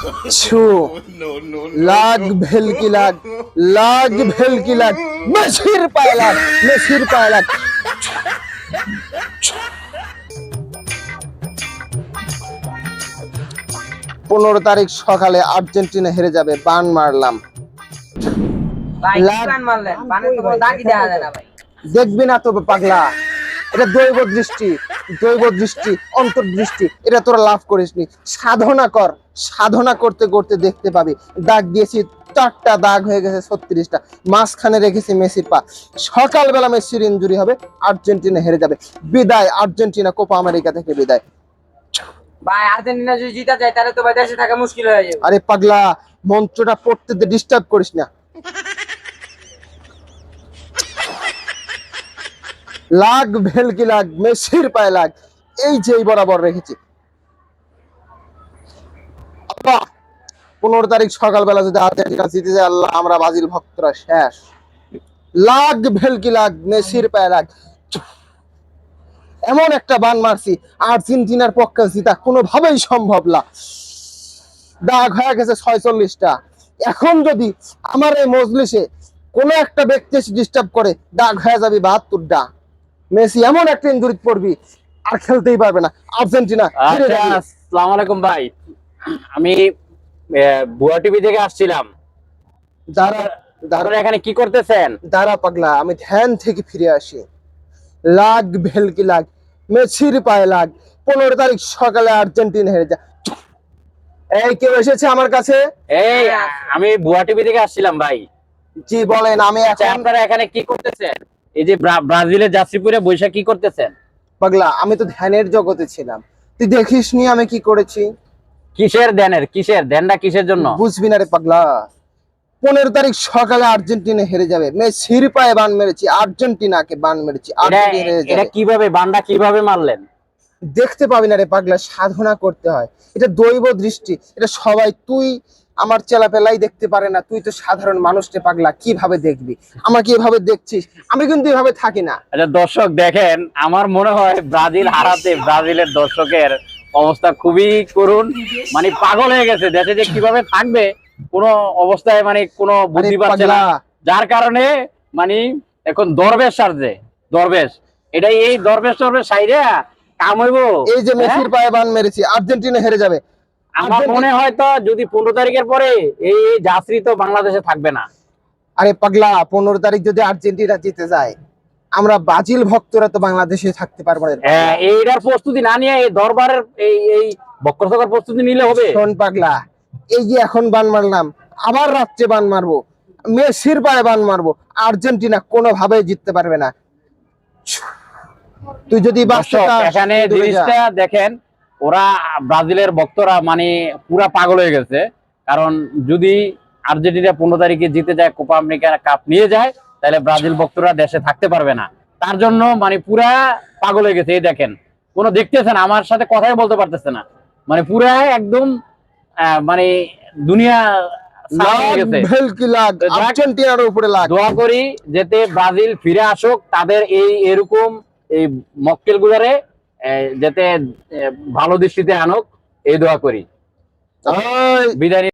छू लाग भेल की लाग मेसिर पाए लाग 15 তারিখ সকালে আর্জেন্টিনা হেরে যাবে বান মারলাম ভাই কি বান মারলেন বানে তো কোনো দাগই দেখা যায় না ভাই দেখবি না তো পাগলা এটা দৈব দৃষ্টি অন্তর্দৃষ্টি এটা তোরা লাভ করিসনি সাধনা করতে করতে দেখতে পাবি দাগ দিয়েছি 4টা দাগ হয়ে গেছে 36টা মাঝখানে রেখেছি মেসির পা সকালবেলা মেসির ইনজুরি হবে আর্জেন্টিনা হেরে যাবে বিদায় আর্জেন্টিনা কোপা আমেরিকা থেকে বিদায় ভাই আর্জেন্টিনা যদি জিতা যায় তাহলে তো ভাই দেশে থাকা মুশকিল হয়ে যাবে আরে পাগলা মন্ত্রটা পড়তে ডিস্টার্ব করিস না লাগ ভেলকি লাগ মেসির পায়ে লাগ এই যেই বরাবর রেখেছি 15 তারিখ সকালবেলা যদি আর্জেন্টিনা জিতে যায় আল্লাহ আমরা ব্রাজিল ভক্তরা শেষ লাগ ভেলকি লাগ মেসির পায়ে লাগ এমন একটা বান মারছি আর্জেন্টিনার পক্ষে জিতা কোনোভাবেই সম্ভব না দাগ হয়ে গেছে 46টা এখন যদি আমার এই মজলিসে কোনো একটা ব্যক্তি ডিস্টার্ব করে দাগ হয়ে যাবে 72টা মেসি এমন একটা ইনজুরি পড়বি আর খেলতেই পারবে না আর্জেন্টিনা আসসালামু আলাইকুম ভাই আমি বুয়া টিভি থেকে আসছিলাম দাঁড়া এখানে কি করতেছেন দাঁড়া পাগলা আমি ধ্যান থেকে ফিরে আসি লাগ ভেলকি লাগ মেসির পায়ে লাগ 15 তারিখ সকালে আর্জেন্টিনা হেরে যায় এই কেউ এসেছে আমার কাছে এই আমি বুয়া টিভি থেকে আসছিলাম ভাই জি বলেন আমি এখন আপনারা এখানে কি করতেছেন এই যে ব্রাজিলের জার্সিপুরে বৈশা কি করতেছেন পাগলা আমি তো ধ্যানের জগতে ছিলাম তুই দেখিসনি আমি কি করেছি কিসের ধ্যানটা কিসের জন্য বুঝবি না রে পাগলা 15 তারিখ সকালে আর্জেন্টিনা হেরে যাবে মেসির পায়ে বান মেরেছি আর্জেন্টিনাকে বান মেরেছি এটা কিভাবে বানটা কিভাবে মারলেন দেখতে পাবি না রে পাগলা সাধনা করতে হয় এটা দৈব দৃষ্টি এটা সবাই তুই আমার চেলাপেলাই দেখতে পারে না তুই তো সাধারণ মানুষ রে পাগলা কিভাবে দেখবি আমাকে এভাবে দেখছিস আমি কিন্তু এভাবে থাকি না আচ্ছা দর্শক দেখেন আমার মনে হয় ব্রাজিল হারাতে ব্রাজিলের দর্শকের অবস্থা খুবই করুণ মানে পাগল হয়ে গেছে দেশে যে কিভাবে থাকবে কোন অবস্থায় মানে কোনো বুদ্ধি পাচ্ছে না যার কারণে মানে এখন দরবেশ সারছে দরবেশ এটাই এই দরবেশ সাইরে কাম হইবো এই যে মেসির পায়ে বান মেরেছি আর্জেন্টিনা হেরে যাবে আমার মনে হয় তো যদি 15 তারিখের পরে এই জার্সি তো বাংলাদেশে থাকবে না আরে পাগলা 15 তারিখ যদি আর্জেন্টিনা জিতে যায় আমরা ব্রাজিল ভক্তরা তো বাংলাদেশে থাকতে পারবো না এইটার প্রস্তুতি না নিয়ে এই দরবারের এই বক্রসভার প্রস্তুতি নিলে হবে শোন পাগলা এই যে এখন বান মারলাম আবার রাত্রে বান মারবো মেসির পায়ে বান মারবো আর্জেন্টিনা কোনোভাবে জিততে পারবে না তুই যদি এখানে জিনিসটা দেখেন ওরা ব্রাজিলের ভক্তরা মানে পুরা পাগল হয়ে গেছে কারণ যদি আর্জেন্টিনা 15 তারিখে জিতে যায় কোপা আমেরিকা কাপ নিয়ে যায় তাহলে ব্রাজিল ভক্তরা দেশে থাকতে পারবে না তার জন্য মানে পুরা পাগল হয়ে গেছে এই দেখেন কোনো দেখতেছেন আমার সাথে কথাই বলতে পারতেছে না মানে পুরা একদম মানে দুনিয়া দোয়া করি যাতে ব্রাজিল ফিরে আসুক তাদের এরকম এই মক্কেল গুলারে যাতে ভালো দৃষ্টিতে আনুক এই দোয়া করি বিদায়।